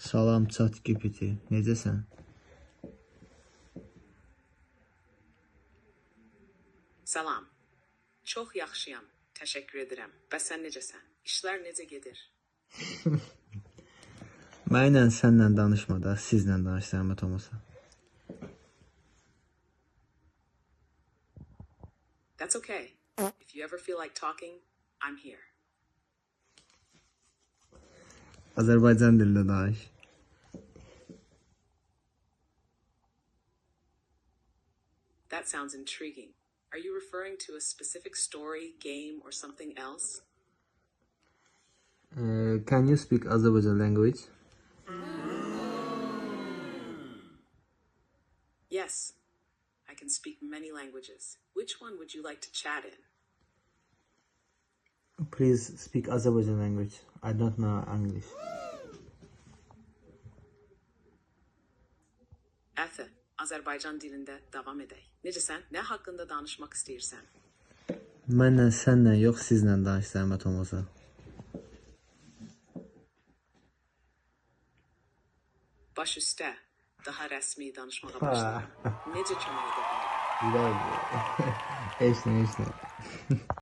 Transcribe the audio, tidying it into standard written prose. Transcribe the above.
Salam ChatGPT, necəsən? Salam. Çox yaxşıyam. Təşəkkür edirəm. Bəs sən necəsən? İşlər necə gedir? Mənlə sənlə danışma da, sizlə danış zəhmət olmasa. That's okay. If you ever feel like talking, I'm here. Azərbaycan dilində danış. That sounds intriguing. Are you referring to a specific story, game, or something else? Can you speak Azerbaycan language? Yes. I can speak many languages. Which one would you like to chat in? Please speak Azerbaycan language. I don't know English. Əfə, Azərbaycan dilində davam edək. Necəsən? Nə haqqında danışmaq istəyirsən? Mənlə sənlə yox, sizlə danış zəhmət olmasa. Baş üstə, daha rəsmi danışmağa başlayalım. Necə kömək edə bilərəm? Güzel. Eşne.